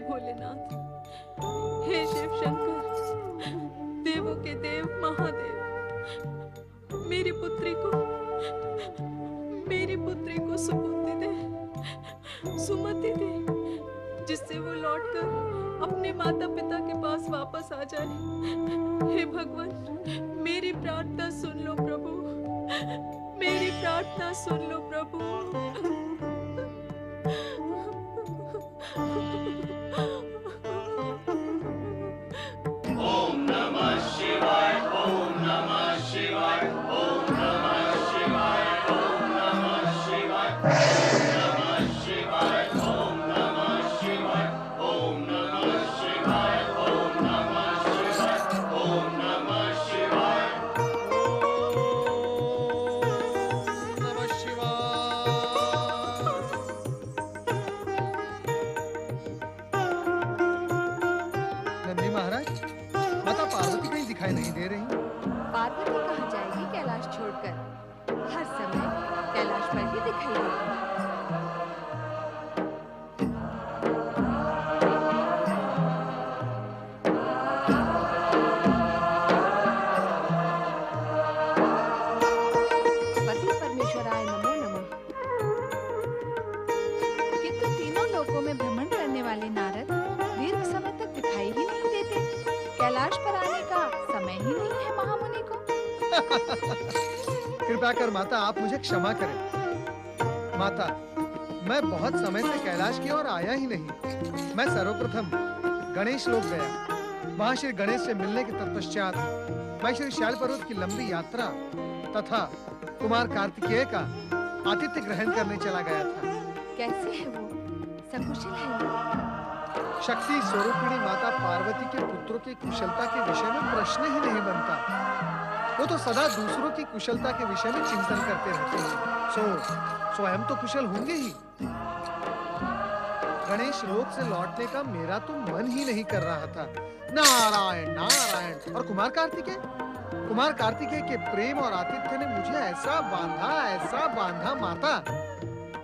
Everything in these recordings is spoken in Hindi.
भोलेनाथ, हे शिव शंकर, देवों के देव महादेव, मेरी पुत्री को सुबुद्धि दे, सुमति दे, जिससे वो लौटकर अपने माता पिता के पास वापस आ जाए। हे भगवान, मेरी प्रार्थना सुन लो प्रभु, मेरी प्रार्थना सुन लो प्रभु। ओम नमः शिवाय, ओम नमः शिवाय, ओम नमः शिवाय, ओम नमः शिवाय, ओम नमः शिवाय, ओम नमः शिवाय, ओम नमः शिवाय, ओम नमः शिवाय, ओम नमः शिवाय। नंदी महाराज, माता पार्वती कहीं दिखाई नहीं दे रही। पार्वती कहाँ जाएगी कैलाश छोड़कर? हर समय कैलाश पर ही दिखाई देगी। पति परमेश्वराय नमो नमः। किंतु तीनों लोकों में भ्रमण करने वाले नारद दीर्घ समय तक दिखाई ही नहीं देते। कैलाश पर आने का समय ही नहीं है महामुनि को। कृपा कर माता, आप मुझे क्षमा करें। माता, मैं बहुत समय से कैलाश की ओर आया ही नहीं। मैं सर्वप्रथम गणेश लोक गया। वहां श्री गणेश से मिलने के तत्पश्चात मैं श्री शैल पर्वत की लंबी यात्रा तथा कुमार कार्तिकेय का आतिथ्य ग्रहण करने चला गया था। कैसे है वो? सकुशल है वो? शक्ति स्वरूपिणी माता पार्वती के पुत्रों की कुशलता के विषय में प्रश्न ही नहीं बनता। वो तो सदा दूसरों की कुशलता के विषय में चिंतन करते रहते हैं। स्वयं तो कुशल होंगे ही। गणेश लोक से लौटने का मेरा तो मन ही नहीं कर रहा था। नारायण नारायण। और कुमार कार्तिकेय के प्रेम और आतिथ्य ने मुझे ऐसा बांधा माता,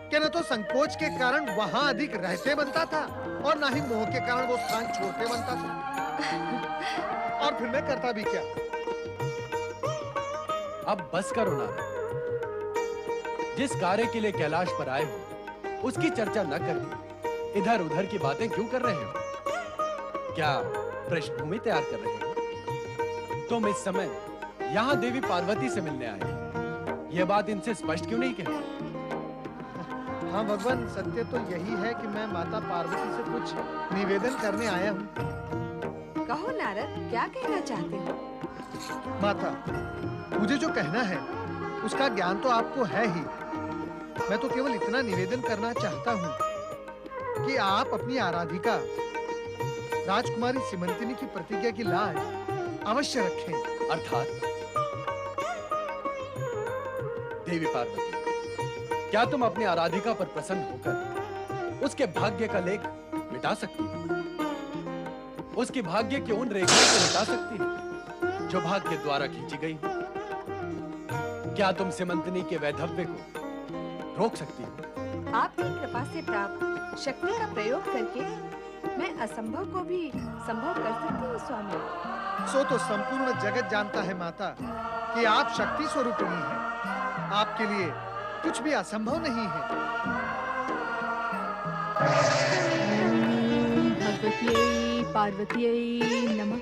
कि न तो संकोच के कारण वहां अधिक रहते बनता था और न ही मोह के कारण वो स्थान छोड़ते बनता था। और फिर मैं करता भी क्या? अब बस करो नारद। जिस कार्य के लिए कैलाश पर आए हो उसकी चर्चा न करके इधर उधर की बातें क्यों कर रहे हो? क्या पृष्ठभूमि तैयार कर रहे हो? तुम इस समय यहाँ देवी पार्वती से मिलने आए, ये बात इनसे स्पष्ट क्यों नहीं कहते? हाँ भगवान, सत्य तो यही है कि मैं माता पार्वती से कुछ निवेदन करने आया हूँ। कहो नारद, क्या कहना चाहते हो? माता, मुझे जो कहना है उसका ज्ञान तो आपको है ही। मैं तो केवल इतना निवेदन करना चाहता हूँ कि आप अपनी आराधिका राजकुमारी सीमंतिनी की प्रतिज्ञा की लाज अवश्य रखें। अर्थात देवी पार्वती, क्या तुम अपनी आराधिका पर प्रसन्न होकर उसके भाग्य का लेख मिटा सकती हो? उसके भाग्य की उन रेखाओं को मिटा सकती हो जो भाग्य द्वारा खींची गई हो? क्या तुम सीमंतिनी के वैधव्य को रोक सकती हो? आपकी कृपा से प्राप्त शक्ति का प्रयोग करके मैं असंभव को भी संभव कर सकती हूँ स्वामी। सो तो संपूर्ण जगत जानता है माता कि आप शक्ति स्वरूपिणी हैं। आपके लिए कुछ भी असंभव नहीं है। भगवत्यै पार्वत्यै नमः।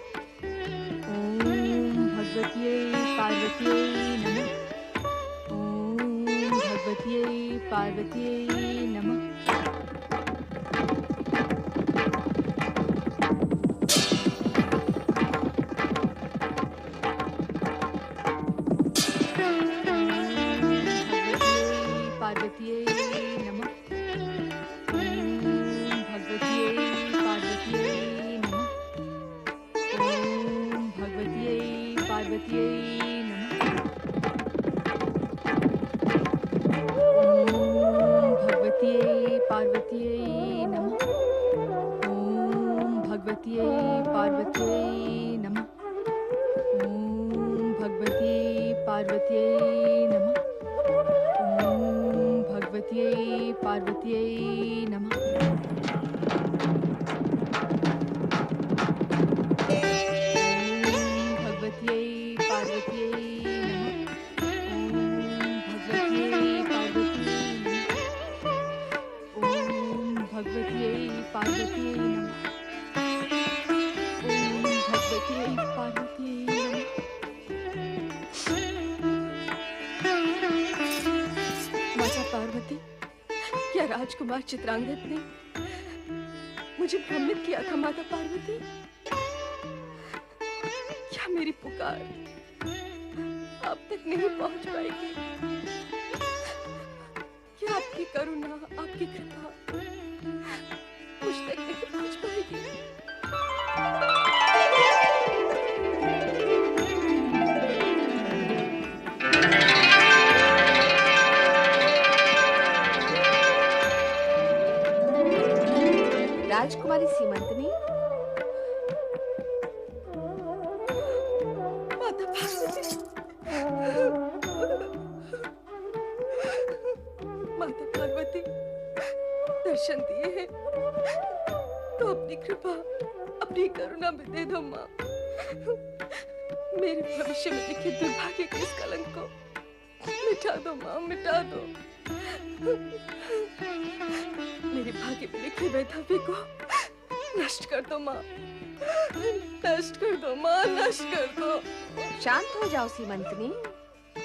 ओम भगवत्यै पार्वत्यै नमः। ओम भगवत्यै पार्वत्यै नमः। पार्वतीयै नमः। ओम भगवत्यै पार्वतीयै नमः। माता पार्वती, क्या राजकुमार चित्रांगद ने मुझे भ्रमित किया था? माता पार्वती, क्या मेरी पुकार आप तक नहीं पहुंच पाएगी? क्या आपकी करुणा, आपकी कृपा मुझ तक नहीं पहुंच पाएगी? राजकुमारी सीमंतनी, माता पार्वती, माता पार्वती, दर्शन दिए हैं तो अपनी कृपा, अपनी करुणा में दे दो माँ। मेरे भविष्य में लिखे दुर्भाग्य के इस कलंक को मिटा दो माँ, मिटा दो। मेरे भाग्य में लिखे वैधव्य को नष्ट कर दो माँ, नष्ट कर दो माँ, नष्ट कर दो। शांत हो जाओ सीमंतनी,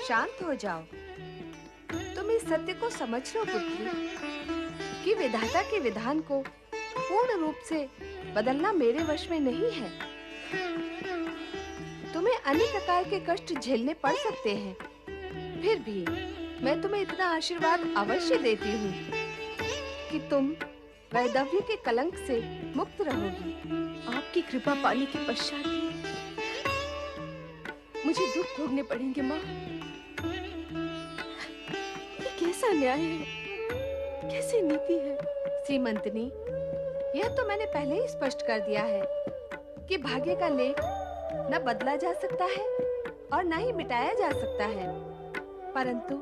शांत हो जाओ। तुम इस सत्य को समझ लो पुत्री कि विधाता के विधान को पूर्ण रूप से बदलना मेरे वश में नहीं है। तुम्हें अनेक प्रकार के कष्ट झेलने पड़ सकते हैं, फिर भी मैं तुम्हें इतना आशीर्वाद अवश्य देती हूँ कि तुम वैधव्य के कलंक से मुक्त रहोगी। आपकी कृपा पाने के पश्चात भी मुझे दुख भोगने पड़ेंगे माँ। ये कैसा न्याय है, कैसी नीति है? सीमंतनी, यह तो मैंने पहले ही स्पष्ट कर दिया है कि भाग्य का लेख न बदला जा सकता है और न ही मिटाया जा सकता है, परंतु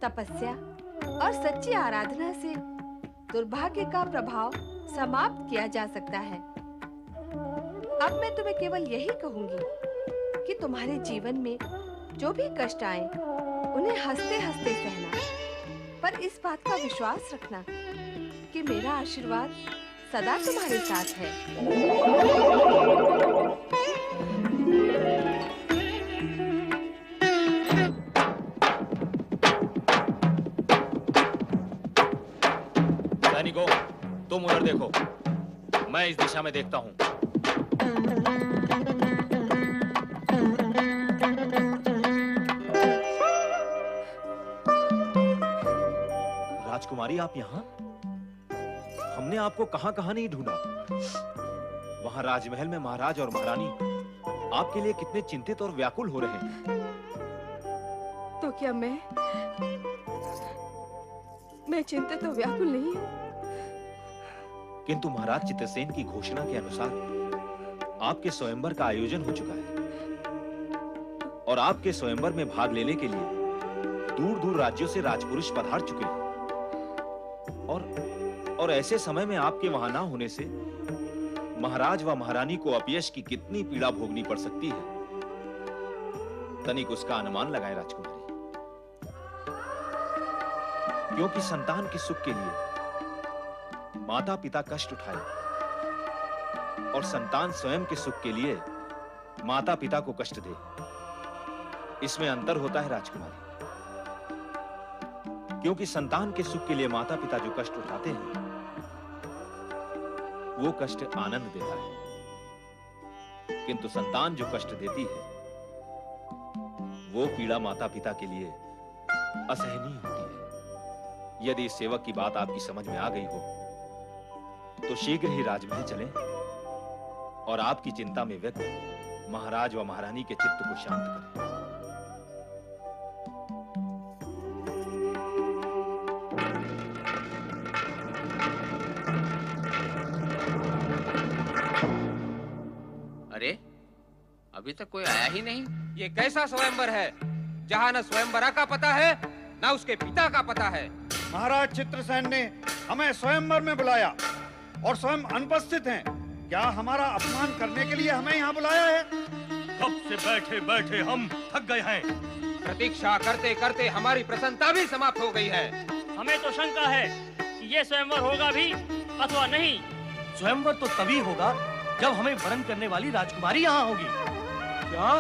तपस्या और सच्ची आराधना से दुर्भाग्य का प्रभाव समाप्त किया जा सकता है। अब मैं तुम्हें केवल यही कहूंगी कि तुम्हारे जीवन में जो भी कष्ट आए उन्हें हंसते हंसते सहना, पर इस बात का विश्वास रखना कि मेरा आशीर्वाद सदा तुम्हारे साथ है। सैनिकों, तुम उधर देखो, मैं इस दिशा में देखता हूँ। राजकुमारी, आप यहाँ? हमने आपको कहाँ नहीं ढूंढा। वहाँ राजमहल में महाराज और महारानी आपके लिए कितने चिंतित और व्याकुल हो रहे हैं। तो क्या मैं चिंतित और व्याकुल नहीं हूँ? किंतु महाराज चित्रसेन की घोषणा के अनुसार आपके स्वयंवर का आयोजन हो चुका है और आपके स्वयंवर में भाग लेने के लिए दूर दूर राज्यों से राजपुरुष पधार चुके हैं। और ऐसे समय में आपके वहां ना होने से महाराज व महारानी को अपयश की कितनी पीड़ा भोगनी पड़ सकती है, तनिक उसका अनुमान लगाए राजकुमारी। क्योंकि संतान के सुख के लिए माता पिता कष्ट उठाए और संतान स्वयं के सुख के लिए माता पिता को कष्ट दे, इसमें अंतर होता है राजकुमारी। क्योंकि संतान के सुख के लिए माता पिता जो कष्ट उठाते हैं वो कष्ट आनंद देता है, किंतु संतान जो कष्ट देती है वो पीड़ा माता पिता के लिए असहनीय होती है। यदि इस सेवक की बात आपकी समझ में आ गई हो तो शीघ्र ही राजमहल चलें और आपकी चिंता में व्यक्त महाराज व महारानी के चित्त को शांत करें। अरे, अभी तक कोई आया ही नहीं। ये कैसा स्वयंवर है जहाँ न स्वयंवरा का पता है न उसके पिता का पता है। महाराज चित्रसेन ने हमें स्वयंवर में बुलाया और स्वयं अनुपस्थित हैं। क्या हमारा अपमान करने के लिए हमें यहाँ बुलाया है? कब से बैठे बैठे हम थक गए हैं। प्रतीक्षा करते करते हमारी प्रसन्नता भी समाप्त हो गई है। हमें तो शंका है कि ये स्वयंवर होगा भी अथवा नहीं। स्वयंवर तो तभी होगा जब हमें वरण करने वाली राजकुमारी यहाँ होगी। क्या?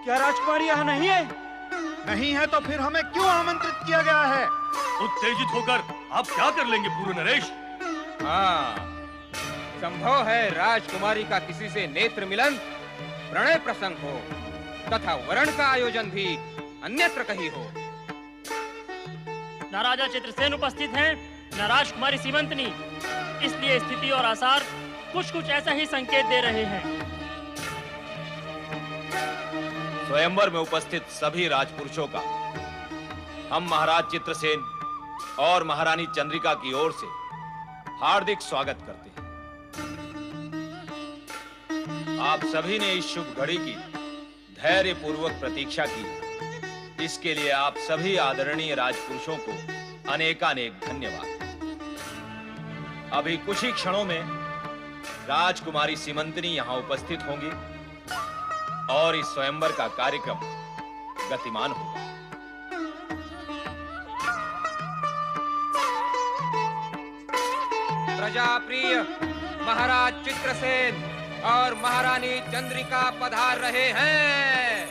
क्या राजकुमारी यहाँ नहीं है? नहीं है तो फिर हमें क्यों आमंत्रित किया गया है? उत्तेजित होकर आप क्या कर लेंगे पूर्व नरेश? हाँ, संभव है राजकुमारी का किसी से नेत्र मिलन, प्रणय प्रसंग हो तथा वरण का आयोजन भी अन्यत्र कहीं हो। न राजा चित्रसेन उपस्थित हैं, न राजकुमारी सीमंतनी, इसलिए स्थिति और आसार कुछ कुछ ऐसा ही संकेत दे रहे हैं। स्वयंवर में उपस्थित सभी राजपुरुषों का हम महाराज चित्रसेन और महारानी चंद्रिका की ओर से हार्दिक स्वागत करते हैं। आप सभी ने इस शुभ घड़ी की धैर्य पूर्वक प्रतीक्षा की, इसके लिए आप सभी आदरणीय राजपुरुषों को अनेकानेक धन्यवाद। अभी कुछ ही क्षणों में राजकुमारी सीमंतनी यहां उपस्थित होंगी और इस स्वयंवर का कार्यक्रम गतिमान होगा। प्रजाप्रिय महाराज चित्रसेन और महारानी चंद्रिका पधार रहे हैं।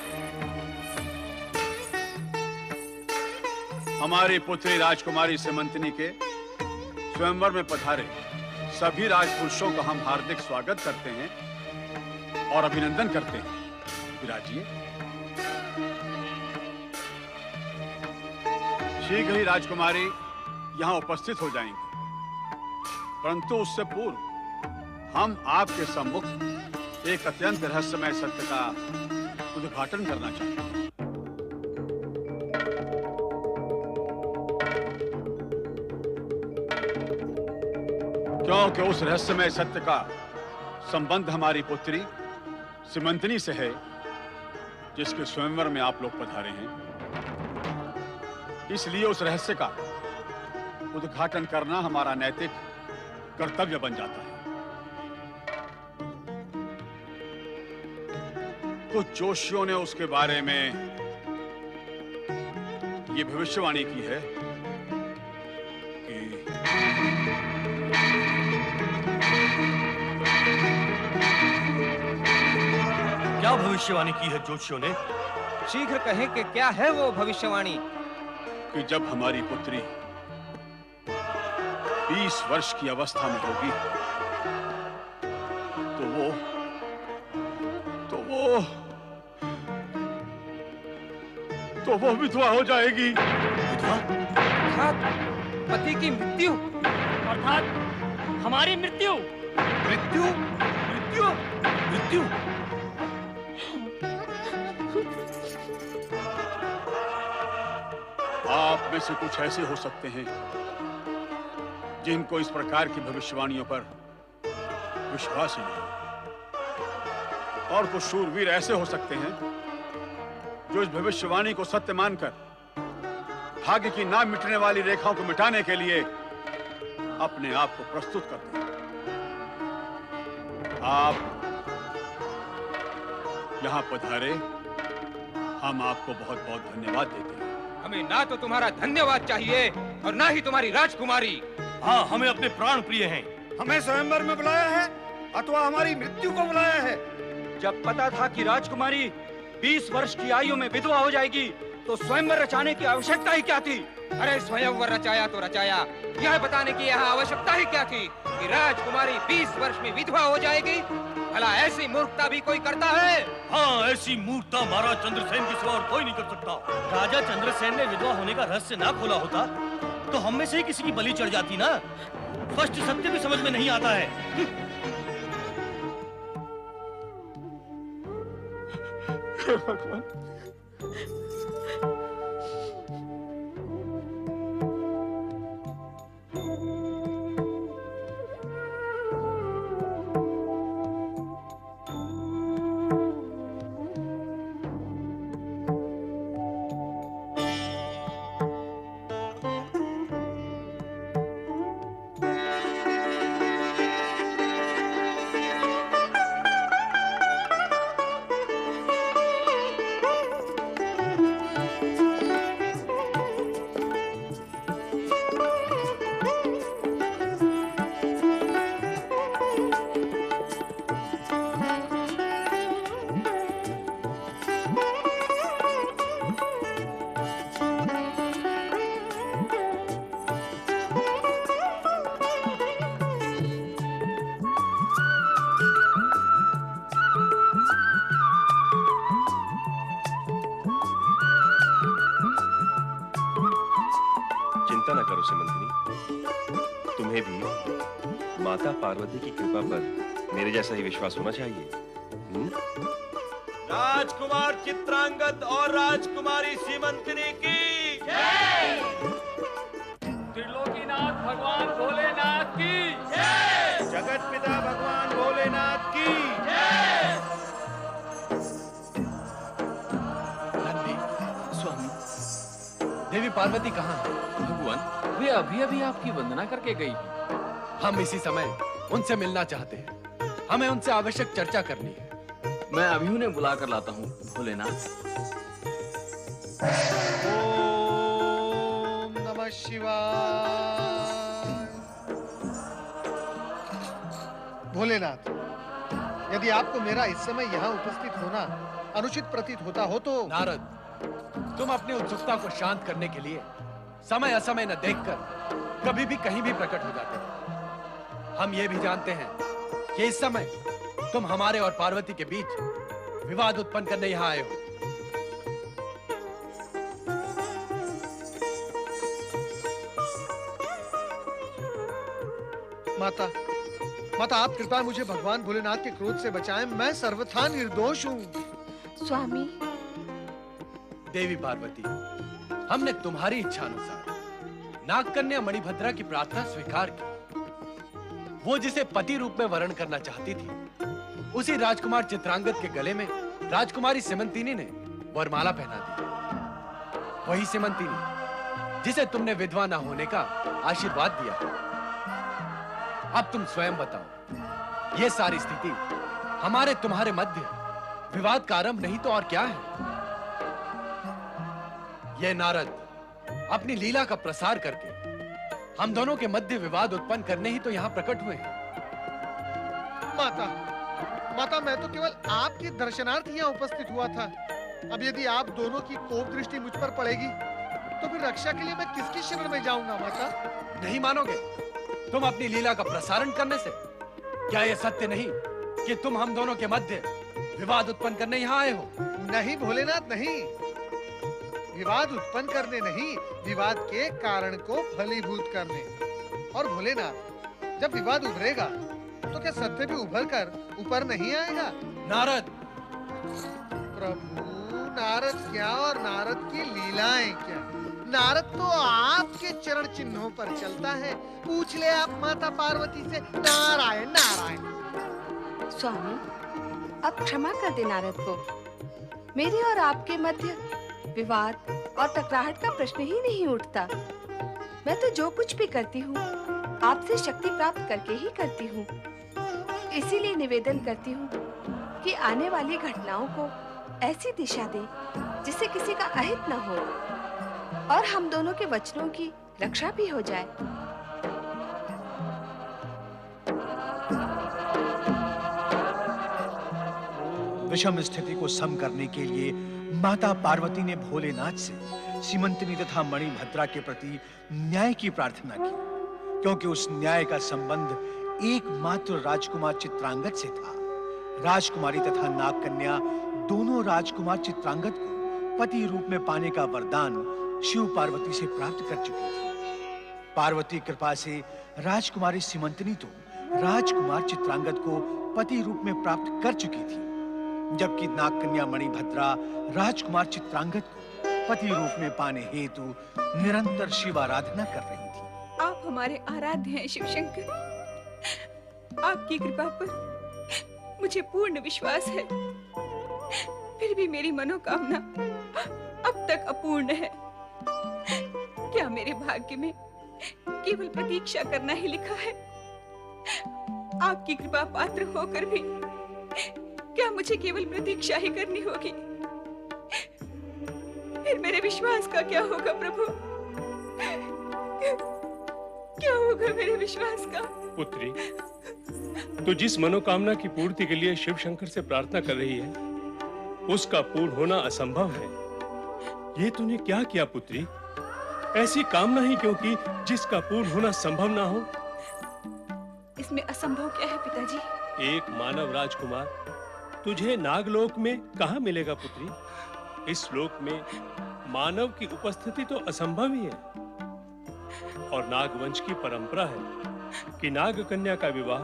हमारी पुत्री राजकुमारी सीमंतनी के स्वयंवर में पधारे सभी राजपुरुषों का हम हार्दिक स्वागत करते हैं और अभिनंदन करते हैं। विराजिए। शीघ्र ही राजकुमारी यहाँ उपस्थित हो जाएंगी, परंतु उससे पूर्व हम आपके सम्मुख एक अत्यंत रहस्यमय सत्य का उद्घाटन करना चाहते हैं। क्योंकि उस रहस्यमय सत्य का संबंध हमारी पुत्री सीमंतनी से है, जिसके स्वयंवर में आप लोग पधारे हैं। इसलिए उस रहस्य का उद्घाटन करना हमारा नैतिक कर्तव्य बन जाता है। कुछ जोशियों ने उसके बारे में ये भविष्यवाणी की है कि क्या भविष्यवाणी की है जोशियों ने? शीघ्र कहें कि क्या है वो भविष्यवाणी? कि जब हमारी पुत्री 20 वर्ष की अवस्था में होगी तो वो विधवा हो जाएगी। विधवा? अर्थात पति की मृत्यु? अर्थात हमारी मृत्यु? मृत्यु? मृत्यु? मृत्यु? आप में से कुछ ऐसे हो सकते हैं जिनको इस प्रकार की भविष्यवाणियों पर विश्वास ही नहीं, और कुछ शूरवीर ऐसे हो सकते हैं जो इस भविष्यवाणी को सत्य मानकर भाग्य की ना मिटने वाली रेखाओं को मिटाने के लिए अपने आप को प्रस्तुत करते हैं। आप यहां पधारे, हम आपको बहुत बहुत धन्यवाद देते हैं। हमें ना तो तुम्हारा धन्यवाद चाहिए और ना ही तुम्हारी राजकुमारी। हाँ, हमें अपने प्राण प्रिय हैं। हमें स्वयंवर में बुलाया है अथवा हमारी मृत्यु को बुलाया है? जब पता था कि राजकुमारी 20 वर्ष की आयु में विधवा हो जाएगी तो स्वयंवर रचाने की आवश्यकता ही क्या थी? अरे स्वयंवर रचाया तो रचाया, यह बताने की यहाँ आवश्यकता ही क्या थी कि राजकुमारी 20 वर्ष में विधवा हो जाएगी? भला ऐसी मूर्खता भी कोई करता है? हाँ, ऐसी मूर्खता महाराज चंद्रसेन के सिवा और कोई नहीं कर सकता। राजा चंद्रसेन ने विधवा होने का रहस्य ना खोला होता तो हम में से ही किसी की बलि चढ़ जाती ना। स्पष्ट सत्य भी समझ में नहीं आता है। भगवान, तुम्हें भी माता पार्वती की कृपा पर मेरे जैसा ही विश्वास होना चाहिए। राजकुमार चित्रांगद और राजकुमारी सीमंतिनी की जय। त्रिलोकीनाथ भगवान भोलेनाथ की जय। जगत पिता भगवान भोलेनाथ की जय। नंदी, स्वामी, देवी पार्वती कहाँ है? भगवान, वे अभी अभी आपकी वंदना करके गई हैं। हम इसी समय उनसे मिलना चाहते हैं। हमें उनसे आवश्यक चर्चा करनी है। मैं अभी उन्हें बुला कर लाता हूँ भोलेनाथ। ओम नमः शिवाय। भोलेनाथ, यदि आपको मेरा इस समय यहाँ उपस्थित होना अनुचित प्रतीत होता हो तो नारद, तुम अपनी उत्सुकता को शांत करने के लिए समय असमय न देखकर कभी भी कहीं भी प्रकट हो जाते हो। हम ये भी जानते हैं कि इस समय तुम हमारे और पार्वती के बीच विवाद उत्पन्न करने यहाँ आए हो। माता, माता आप कृपया मुझे भगवान भोलेनाथ के क्रोध से बचाएं। मैं सर्वथा निर्दोष हूँ। स्वामी, देवी पार्वती, हमने तुम्हारी इच्छा अनुसार नागकन्या मणिभद्रा की प्रार्थना स्वीकार की। वो जिसे पति रूप में वरण करना चाहती थी, उसी राजकुमार चित्रांगद के गले में राजकुमारी सीमंतिनी ने वरमाला पहना दी। वही सीमंतिनी जिसे तुमने विधवा न होने का आशीर्वाद दिया। अब तुम स्वयं बताओ, ये सारी स्थिति हमारे तुम्हारे मध्य विवाद का आरंभ नहीं तो और क्या है? ये नारद अपनी लीला का प्रसार करके हम दोनों के मध्य विवाद उत्पन्न करने ही तो यहाँ प्रकट हुए हैं। माता, माता मैं तो केवल आपके दर्शनार्थ यहाँ उपस्थित हुआ था। अब यदि आप दोनों की कोप दृष्टि मुझ पर पड़ेगी तो फिर रक्षा के लिए मैं किसकी शरण में जाऊंगा? माता, नहीं मानोगे तुम अपनी लीला का प्रसारण करने से? क्या यह सत्य नहीं कि तुम हम दोनों के मध्य विवाद उत्पन्न करने यहाँ आए हो? नहीं भोलेनाथ, नहीं। विवाद उत्पन्न करने नहीं, विवाद के कारण को फलीभूत करने। और भोलेनाथ, जब विवाद उभरेगा तो क्या सत्य भी उभर कर ऊपर नहीं आएगा? नारद, प्रभु, नारद क्या और नारद की लीलाएं क्या? नारद तो आपके चरण चिन्हों पर चलता है। पूछ ले आप माता पार्वती से। नारायण नारायण। स्वामी, अब क्षमा कर दे नारद को। मेरे और आपके मध्य विवाद और टकराहट का प्रश्न ही नहीं उठता। मैं तो जो कुछ भी करती हूँ आपसे शक्ति प्राप्त करके ही करती हूँ। इसीलिए निवेदन करती हूँ कि आने वाली घटनाओं को ऐसी दिशा दे जिससे किसी का अहित न हो और हम दोनों के वचनों की रक्षा भी हो जाए। विषम स्थिति को सम करने के लिए माता पार्वती ने भोलेनाथ से सीमंतिनी तथा मणिभद्रा के प्रति न्याय की प्रार्थना की, क्योंकि उस न्याय का संबंध एकमात्र राजकुमार चित्रांगद से था। राजकुमारी तथा नागकन्या दोनों राजकुमार चित्रांगद को पति रूप में पाने का वरदान शिव पार्वती से प्राप्त कर चुकी थी। पार्वती कृपा से राजकुमारी सीमंतिनी तो राजकुमार चित्रांगद को पति रूप में प्राप्त कर चुकी थी, जबकि नागकन्या मणिभद्रा राजकुमार चित्रांगद को पति रूप में पाने हेतु निरंतर शिव आराधना कर रही थी। आप हमारे आराध्य हैं शिव शंकर। आपकी कृपा पर मुझे पूर्ण विश्वास है। फिर भी मेरी मनोकामना अब तक अपूर्ण है। क्या मेरे भाग्य में केवल प्रतीक्षा करना ही लिखा है? आपकी कृपा पात्र होकर भी क्या मुझे केवल प्रतीक्षा ही करनी होगी? फिर मेरे विश्वास का क्या होगा प्रभु? क्या होगा मेरे विश्वास का? पुत्री, तो जिस मनोकामना की पूर्ति के लिए शिव शंकर से प्रार्थना कर रही है, उसका पूर्ण होना असंभव है। ये तूने क्या किया पुत्री? ऐसी कामना ही क्यों की जिसका पूर्ण होना संभव ना हो? इसमें असंभव क्या है पिताजी? एक मानव राजकुमार तुझे नागलोक में कहाँ मिलेगा पुत्री? इस लोक में मानव की उपस्थिति तो असंभव ही है। और नागवंश की परंपरा है कि नाग कन्या का विवाह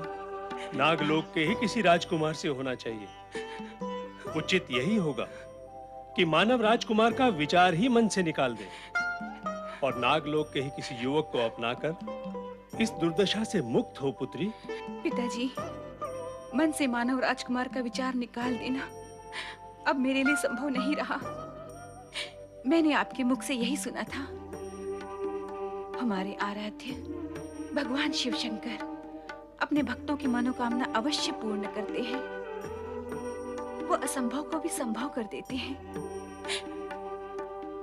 नागलोक के ही किसी राजकुमार से होना चाहिए। उचित यही होगा कि मानव राजकुमार का विचार ही मन से निकाल दे और नागलोक के ही किसी युवक को अपनाकर इस दुर्दशा से मुक्त हो। पुत्री, पिताजी, मन से मानव राजकुमार का विचार निकाल देना अब मेरे लिए संभव नहीं रहा। मैंने आपके मुख से यही सुना था। हमारे आराध्य भगवान शिव शंकर अपने भक्तों की मनोकामना अवश्य पूर्ण करते हैं। वो असंभव को भी संभव कर देते हैं।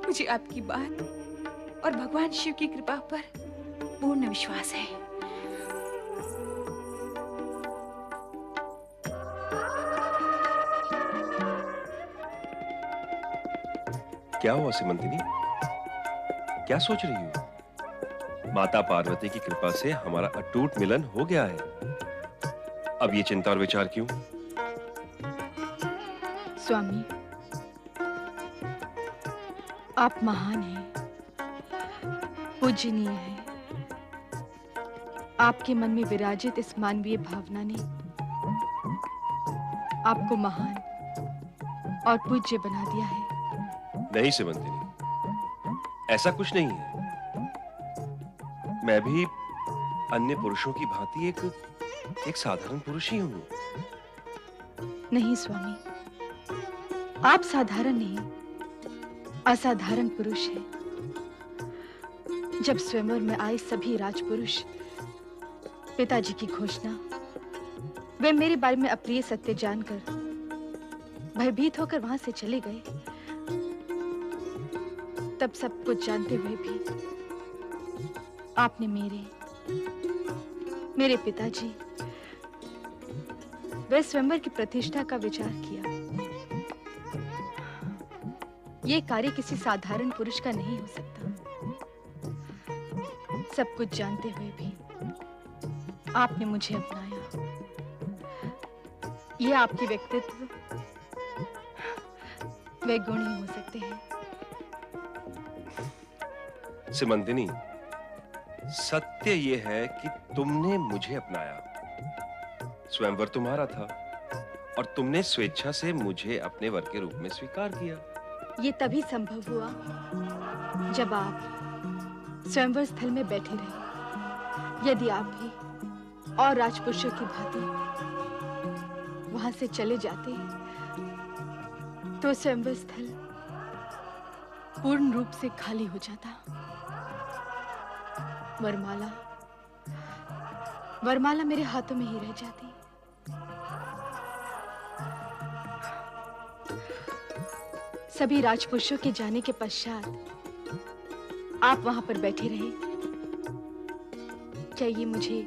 मुझे आपकी बात और भगवान शिव की कृपा पर पूर्ण विश्वास है। क्या हुआ सिमंतिनी? क्या सोच रही हो? माता पार्वती की कृपा से हमारा अटूट मिलन हो गया है। अब ये चिंता और विचार क्यों? स्वामी, आप महान हैं, पूजनीय हैं। आपके मन में विराजित इस मानवीय भावना ने आपको महान और पूज्य बना दिया है। नहीं सिमंतिनी, ऐसा कुछ नहीं है। मैं भी अन्य पुरुषों की भांति एक साधारण पुरुष ही हूँ। नहीं स्वामी, आप साधारण नहीं, असाधारण पुरुष हैं। जब स्वयंवर में आए सभी राजपुरुष पिताजी की घोषणा, वे मेरे बारे में अप्रिय सत्य जानकर भयभीत होकर वहां से चले गए, तब सब कुछ जानते हुए भी आपने मेरे पिताजी वे स्वयंवर की प्रतिष्ठा का विचार किया। ये कार्य किसी साधारण पुरुष का नहीं हो सकता। सब कुछ जानते हुए भी आपने मुझे अपनाया। ये आपके व्यक्तित्व वे गुण ही हो सकते हैं। सिमंतिनी, सत्य ये है कि तुमने मुझे अपनाया। स्वयंवर तुम्हारा था और तुमने स्वेच्छा से मुझे अपने वर के रूप में स्वीकार किया। ये तभी संभव हुआ जब आप स्वयंवर स्थल में बैठे रहे। यदि आप भी और राजपुरुषों की भांति वहां से चले जाते तो स्वयंवर स्थल पूर्ण रूप से खाली हो जाता। वरमाला मेरे हाथों में ही रह जाती। सभी राजपुरुषों के जाने के पश्चात आप वहां पर बैठे रहे। क्या ये मुझे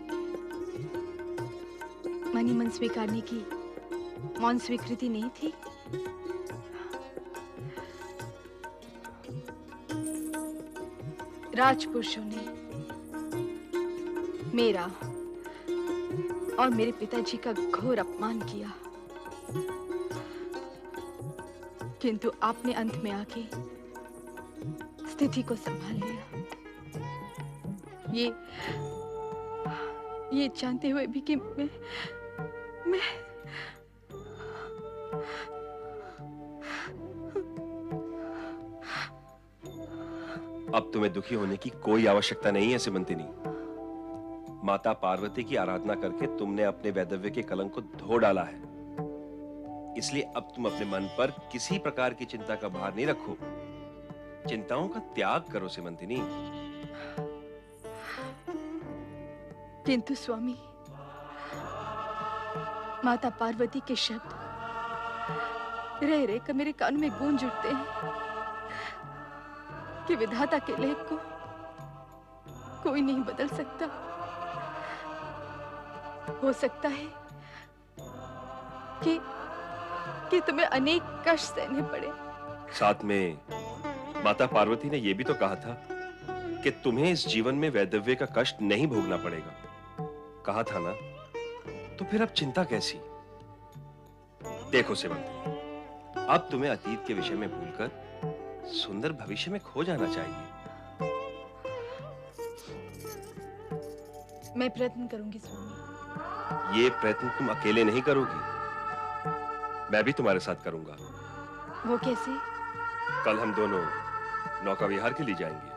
मनी मन स्वीकारने की मौन स्वीकृति नहीं थी? राजपुरुषों ने मेरा और मेरे पिताजी का घोर अपमान किया, किंतु आपने अंत में आके स्थिति को संभाल लिया। ये जानते हुए भी कि मैं अब तुम्हें दुखी होने की कोई आवश्यकता नहीं है सिमंतिनी। माता पार्वती की आराधना करके तुमने अपने वैधव्य के कलंक को धो डाला है। इसलिए अब तुम अपने मन पर किसी प्रकार की चिंता का भार नहीं रखो। चिंताओं का त्याग करो सिमंतिनी। किंतु स्वामी, माता पार्वती के शब्द रह रह कर मेरे कान में गूंज उठते हैं कि विधाता के लेख को कोई नहीं बदल सकता। हो सकता है कि तुम्हें अनेक कष्ट सहने पड़े। साथ में माता पार्वती ने यह भी तो कहा था कि तुम्हें इस जीवन में वैधव्य का कष्ट नहीं भोगना पड़ेगा। कहा था ना, तो फिर अब चिंता कैसी? देखो सिमंतिनी, अब तुम्हें अतीत के विषय में भूलकर सुंदर भविष्य में खो जाना चाहिए। मैं प्रयत्न करूंगी स्वामी। ये प्रयत्न तुम अकेले नहीं करोगी, मैं भी तुम्हारे साथ करूंगा। वो कैसे? कल हम दोनों नौका विहार के लिए जाएंगे।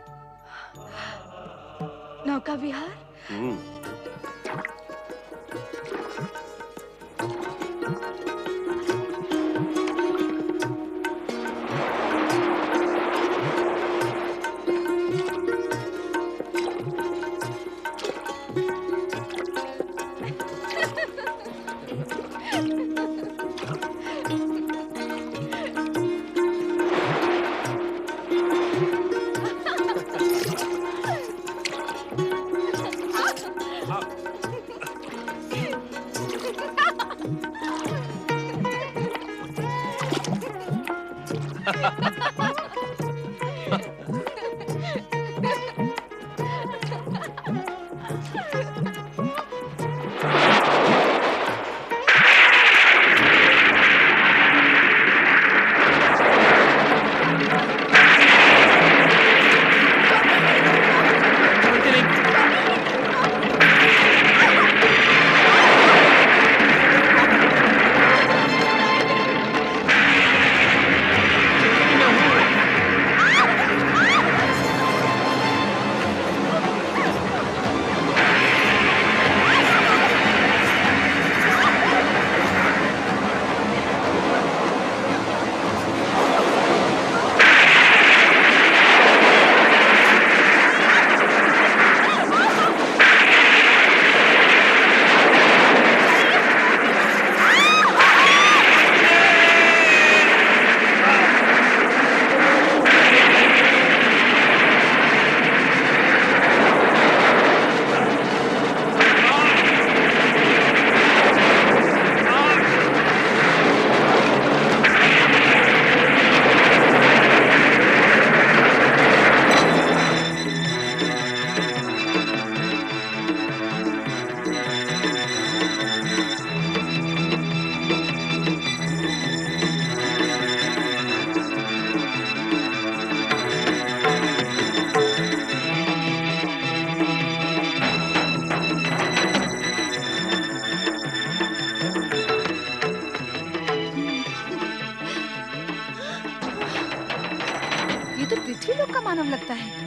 नौका विहार? ये तो पृथ्वी लोक का मानव लगता है।